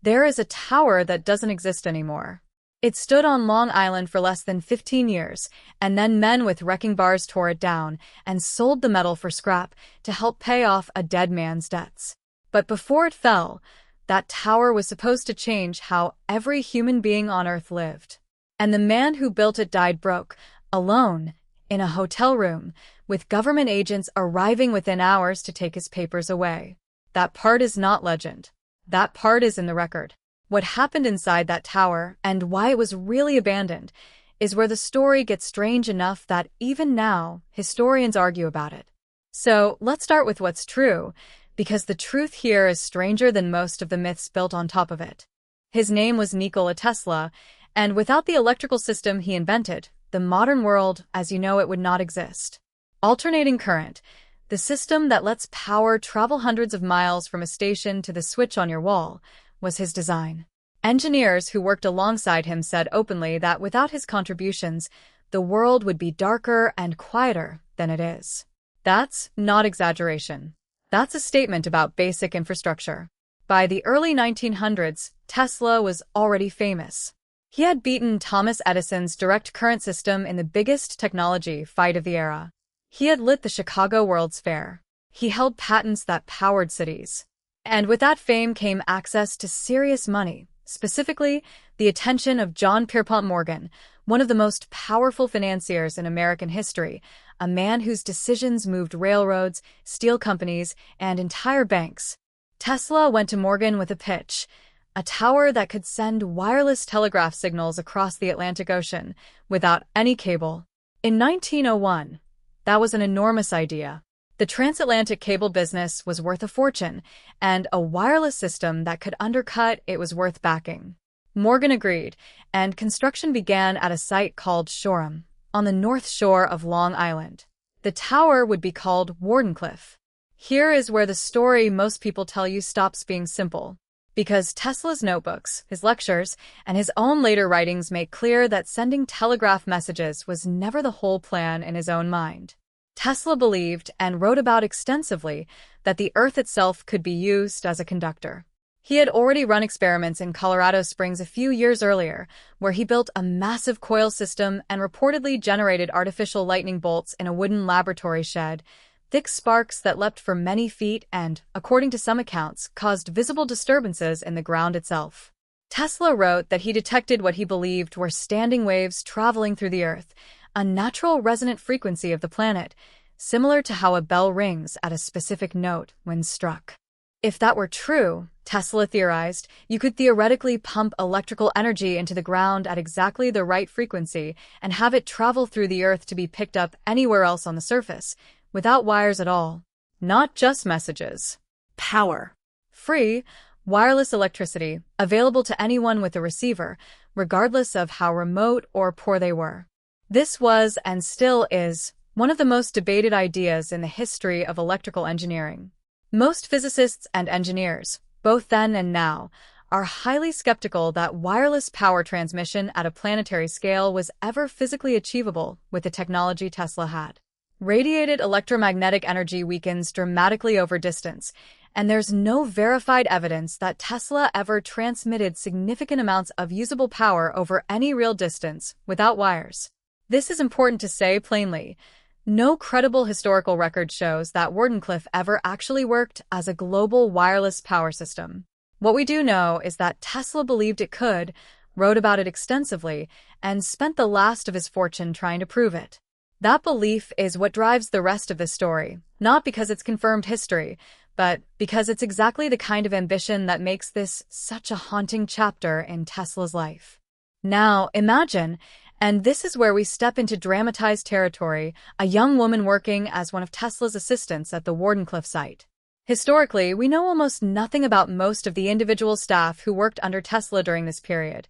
There is a tower that doesn't exist anymore. It stood on Long Island for less than 15 years, and then men with wrecking bars tore it down and sold the metal for scrap to help pay off a dead man's debts. But before it fell, that tower was supposed to change how every human being on Earth lived. And the man who built it died broke, alone, in a hotel room, with government agents arriving within hours to take his papers away. That part is not legend. That part is in the record. What happened inside that tower, and why it was really abandoned, is where the story gets strange enough that even now, historians argue about it. So, let's start with what's true, because the truth here is stranger than most of the myths built on top of it. His name was Nikola Tesla, and without the electrical system he invented, the modern world, as you know it, would not exist. Alternating current, the system that lets power travel hundreds of miles from a station to the switch on your wall, was his design. Engineers who worked alongside him said openly that without his contributions, the world would be darker and quieter than it is. That's not exaggeration. That's a statement about basic infrastructure. By the early 1900s, Tesla was already famous. He had beaten Thomas Edison's direct current system in the biggest technology fight of the era. He had lit the Chicago World's Fair. He held patents that powered cities. And with that fame came access to serious money, specifically the attention of John Pierpont Morgan, one of the most powerful financiers in American history, a man whose decisions moved railroads, steel companies, and entire banks. Tesla went to Morgan with a pitch, a tower that could send wireless telegraph signals across the Atlantic Ocean without any cable. In 1901, that was an enormous idea. The transatlantic cable business was worth a fortune, and a wireless system that could undercut it was worth backing. Morgan agreed, and construction began at a site called Shoreham, on the north shore of Long Island. The tower would be called Wardenclyffe. Here is where the story most people tell you stops being simple. Because Tesla's notebooks, his lectures, and his own later writings make clear that sending telegraph messages was never the whole plan in his own mind. Tesla believed, and wrote about extensively, that the Earth itself could be used as a conductor. He had already run experiments in Colorado Springs a few years earlier, where he built a massive coil system and reportedly generated artificial lightning bolts in a wooden laboratory shed, thick sparks that leapt for many feet and, according to some accounts, caused visible disturbances in the ground itself. Tesla wrote that he detected what he believed were standing waves traveling through the Earth, a natural resonant frequency of the planet, similar to how a bell rings at a specific note when struck. If that were true, Tesla theorized, you could theoretically pump electrical energy into the ground at exactly the right frequency and have it travel through the Earth to be picked up anywhere else on the surface, without wires at all. Not just messages. Power. Free, wireless electricity, available to anyone with a receiver, regardless of how remote or poor they were. This was, and still is, one of the most debated ideas in the history of electrical engineering. Most physicists and engineers, both then and now, are highly skeptical that wireless power transmission at a planetary scale was ever physically achievable with the technology Tesla had. Radiated electromagnetic energy weakens dramatically over distance, and there's no verified evidence that Tesla ever transmitted significant amounts of usable power over any real distance without wires. This is important to say plainly. No credible historical record shows that Wardenclyffe ever actually worked as a global wireless power system. What we do know is that Tesla believed it could, wrote about it extensively, and spent the last of his fortune trying to prove it. That belief is what drives the rest of the story, not because it's confirmed history, but because it's exactly the kind of ambition that makes this such a haunting chapter in Tesla's life. Now, imagine, and this is where we step into dramatized territory, a young woman working as one of Tesla's assistants at the Wardenclyffe site. Historically, we know almost nothing about most of the individual staff who worked under Tesla during this period.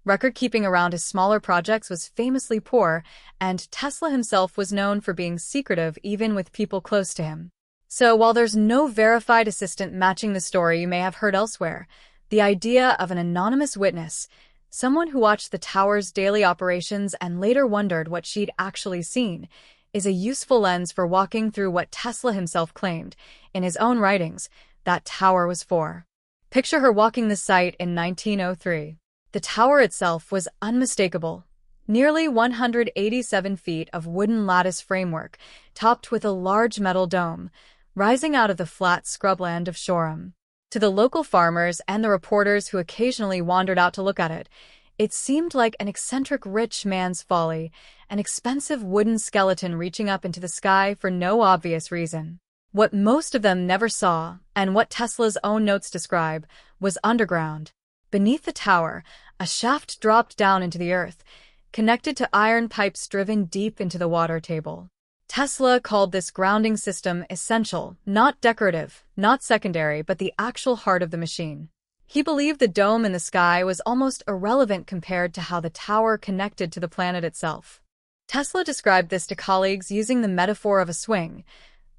Record-keeping around his smaller projects was famously poor, and Tesla himself was known for being secretive even with people close to him. So while there's no verified assistant matching the story you may have heard elsewhere, the idea of an anonymous witness, someone who watched the tower's daily operations and later wondered what she'd actually seen, is a useful lens for walking through what Tesla himself claimed, in his own writings, that tower was for. Picture her walking the site in 1903. The tower itself was unmistakable. Nearly 187 feet of wooden lattice framework, topped with a large metal dome, rising out of the flat scrubland of Shoreham. To the local farmers and the reporters who occasionally wandered out to look at it, it seemed like an eccentric rich man's folly, an expensive wooden skeleton reaching up into the sky for no obvious reason. What most of them never saw, and what Tesla's own notes describe, was underground. Beneath the tower, a shaft dropped down into the earth, connected to iron pipes driven deep into the water table. Tesla called this grounding system essential, not decorative, not secondary, but the actual heart of the machine. He believed the dome in the sky was almost irrelevant compared to how the tower connected to the planet itself. Tesla described this to colleagues using the metaphor of a swing.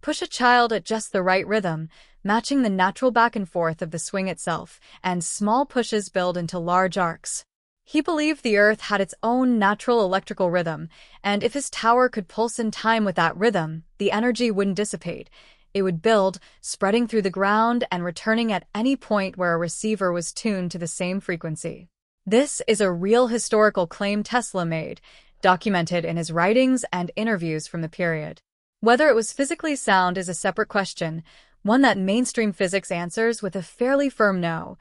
Push a child at just the right rhythm, matching the natural back and forth of the swing itself, and small pushes build into large arcs. He believed the Earth had its own natural electrical rhythm, and if his tower could pulse in time with that rhythm, the energy wouldn't dissipate. It would build, spreading through the ground and returning at any point where a receiver was tuned to the same frequency. This is a real historical claim Tesla made, documented in his writings and interviews from the period. Whether it was physically sound is a separate question, one that mainstream physics answers with a fairly firm no.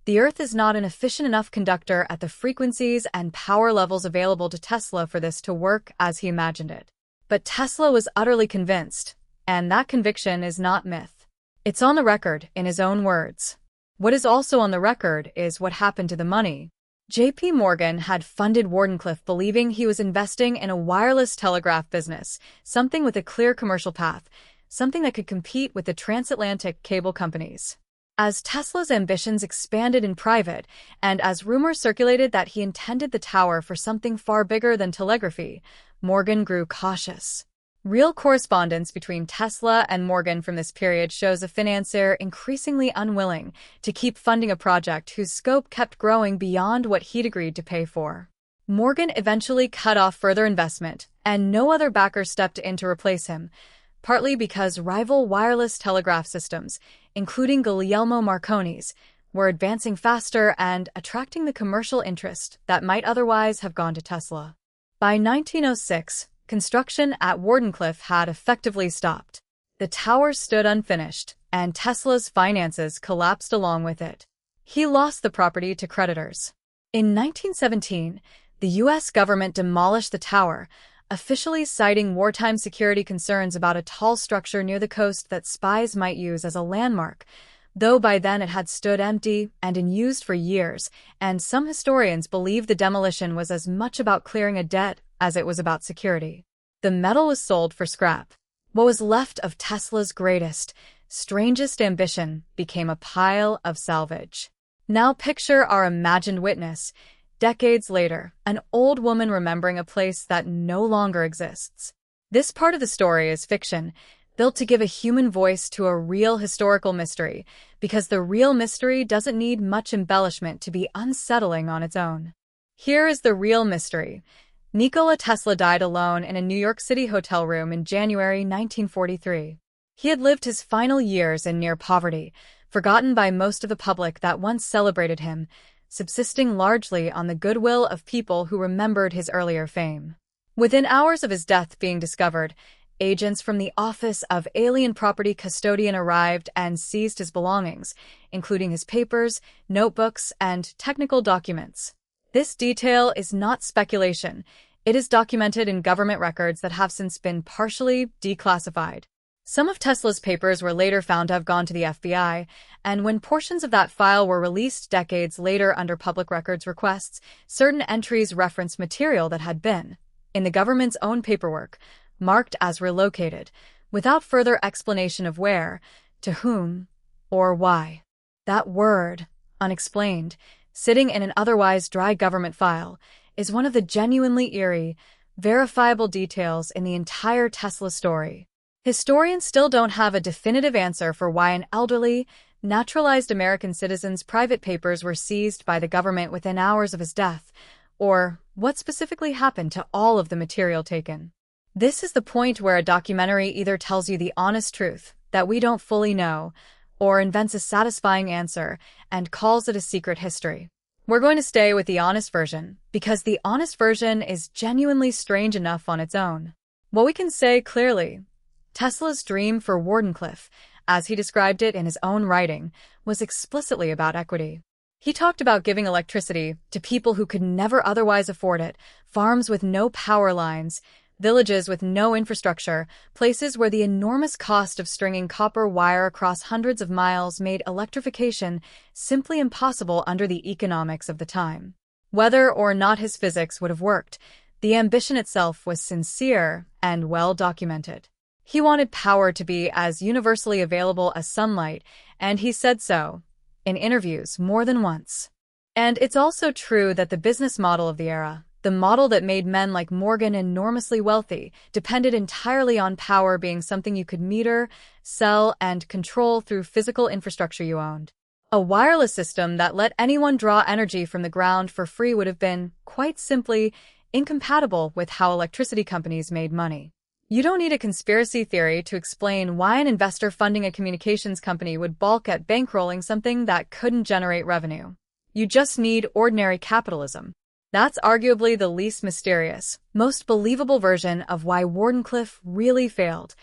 The Earth is not an efficient enough conductor at the frequencies and power levels available to Tesla for this to work as he imagined it. But Tesla was utterly convinced, and that conviction is not myth. It's on the record, in his own words. What is also on the record is what happened to the money. J.P. Morgan had funded Wardenclyffe believing he was investing in a wireless telegraph business, something with a clear commercial path, something that could compete with the transatlantic cable companies. As Tesla's ambitions expanded in private, and as rumors circulated that he intended the tower for something far bigger than telegraphy, Morgan grew cautious. Real correspondence between Tesla and Morgan from this period shows a financier increasingly unwilling to keep funding a project whose scope kept growing beyond what he'd agreed to pay for. Morgan eventually cut off further investment, and no other backer stepped in to replace him, partly because rival wireless telegraph systems, including Guglielmo Marconi's, were advancing faster and attracting the commercial interest that might otherwise have gone to Tesla. By 1906, construction at Wardenclyffe had effectively stopped. The tower stood unfinished, and Tesla's finances collapsed along with it. He lost the property to creditors. In 1917, the U.S. government demolished the tower, officially citing wartime security concerns about a tall structure near the coast that spies might use as a landmark, though by then it had stood empty and unused for years, and some historians believe the demolition was as much about clearing a debt as it was about security. The metal was sold for scrap. What was left of Tesla's greatest, strangest ambition became a pile of salvage. Now picture our imagined witness, decades later, an old woman remembering a place that no longer exists. This part of the story is fiction, built to give a human voice to a real historical mystery, because the real mystery doesn't need much embellishment to be unsettling on its own. Here is the real mystery. Nikola Tesla died alone in a New York City hotel room in January 1943. He had lived his final years in near poverty, forgotten by most of the public that once celebrated him, subsisting largely on the goodwill of people who remembered his earlier fame. Within hours of his death being discovered, agents from the Office of Alien Property Custodian arrived and seized his belongings, including his papers, notebooks, and technical documents. This detail is not speculation. It is documented in government records that have since been partially declassified. Some of Tesla's papers were later found to have gone to the FBI, and when portions of that file were released decades later under public records requests, certain entries referenced material that had been, in the government's own paperwork, marked as relocated, without further explanation of where, to whom, or why. That word, unexplained, sitting in an otherwise dry government file, is one of the genuinely eerie, verifiable details in the entire Tesla story. Historians still don't have a definitive answer for why an elderly, naturalized American citizen's private papers were seized by the government within hours of his death, or what specifically happened to all of the material taken. This is the point where a documentary either tells you the honest truth, that we don't fully know, or invents a satisfying answer and calls it a secret history. We're going to stay with the honest version, because the honest version is genuinely strange enough on its own. What we can say clearly: Tesla's dream for Wardenclyffe, as he described it in his own writing, was explicitly about equity. He talked about giving electricity to people who could never otherwise afford it, farms with no power lines, villages with no infrastructure, places where the enormous cost of stringing copper wire across hundreds of miles made electrification simply impossible under the economics of the time. Whether or not his physics would have worked, the ambition itself was sincere and well documented. He wanted power to be as universally available as sunlight, and he said so in interviews more than once. And it's also true that the business model of the era, the model that made men like Morgan enormously wealthy, depended entirely on power being something you could meter, sell, and control through physical infrastructure you owned. A wireless system that let anyone draw energy from the ground for free would have been, quite simply, incompatible with how electricity companies made money. You don't need a conspiracy theory to explain why an investor funding a communications company would balk at bankrolling something that couldn't generate revenue. You just need ordinary capitalism. That's arguably the least mysterious, most believable version of why Wardenclyffe really failed.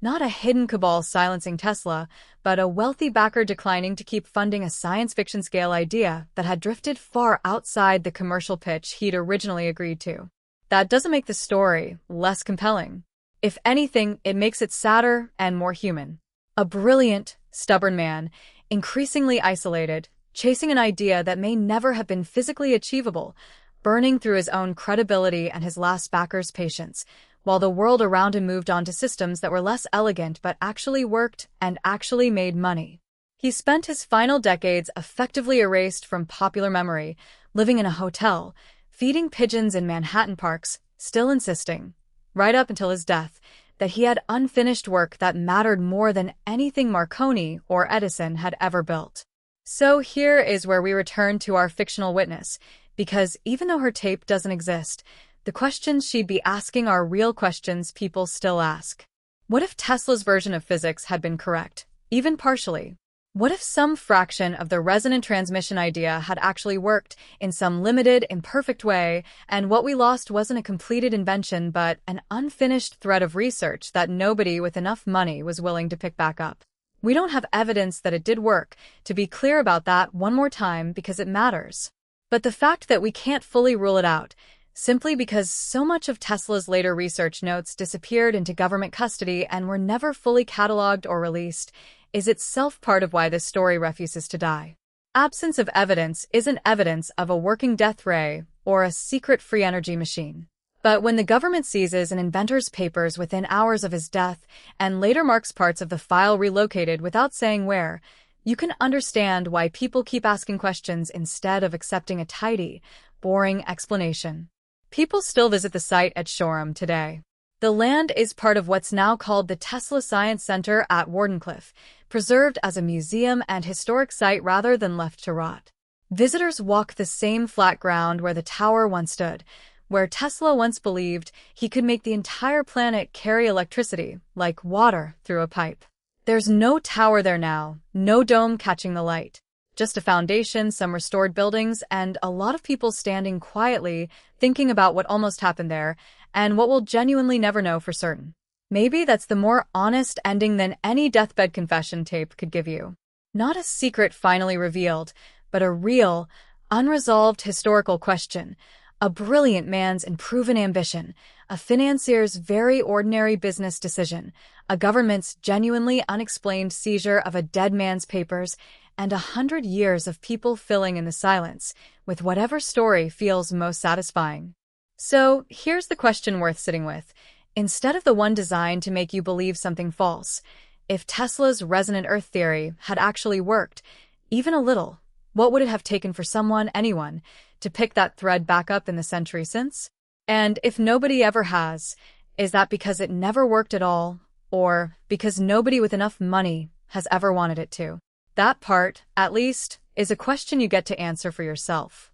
Not a hidden cabal silencing Tesla, but a wealthy backer declining to keep funding a science fiction scale idea that had drifted far outside the commercial pitch he'd originally agreed to. That doesn't make the story less compelling. If anything, it makes it sadder and more human. A brilliant, stubborn man, increasingly isolated, chasing an idea that may never have been physically achievable, burning through his own credibility and his last backer's patience, while the world around him moved on to systems that were less elegant but actually worked and actually made money. He spent his final decades effectively erased from popular memory, living in a hotel, feeding pigeons in Manhattan parks, still insisting, right up until his death, that he had unfinished work that mattered more than anything Marconi or Edison had ever built. So here is where we return to our fictional witness, because even though her tape doesn't exist, the questions she'd be asking are real questions people still ask. What if Tesla's version of physics had been correct, even partially? What if some fraction of the resonant transmission idea had actually worked in some limited, imperfect way, and what we lost wasn't a completed invention but an unfinished thread of research that nobody with enough money was willing to pick back up? We don't have evidence that it did work, to be clear about that one more time, because it matters. But the fact that we can't fully rule it out, simply because so much of Tesla's later research notes disappeared into government custody and were never fully cataloged or released, is itself part of why this story refuses to die. Absence of evidence isn't evidence of a working death ray or a secret free energy machine. But when the government seizes an inventor's papers within hours of his death and later marks parts of the file relocated without saying where, you can understand why people keep asking questions instead of accepting a tidy, boring explanation. People still visit the site at Shoreham today. The land is part of what's now called the Tesla Science Center at Wardenclyffe, preserved as a museum and historic site rather than left to rot. Visitors walk the same flat ground where the tower once stood, where Tesla once believed he could make the entire planet carry electricity, like water, through a pipe. There's no tower there now, no dome catching the light. Just a foundation, some restored buildings, and a lot of people standing quietly, thinking about what almost happened there, and what we'll genuinely never know for certain. Maybe that's the more honest ending than any deathbed confession tape could give you. Not a secret finally revealed, but a real, unresolved historical question. A brilliant man's unproven ambition, a financier's very ordinary business decision, a government's genuinely unexplained seizure of a dead man's papers, and 100 years of people filling in the silence with whatever story feels most satisfying. So, here's the question worth sitting with. Instead of the one designed to make you believe something false, if Tesla's resonant Earth theory had actually worked, even a little, what would it have taken for someone, anyone, to pick that thread back up in the century since? And if nobody ever has, is that because it never worked at all, or because nobody with enough money has ever wanted it to? That part, at least, is a question you get to answer for yourself.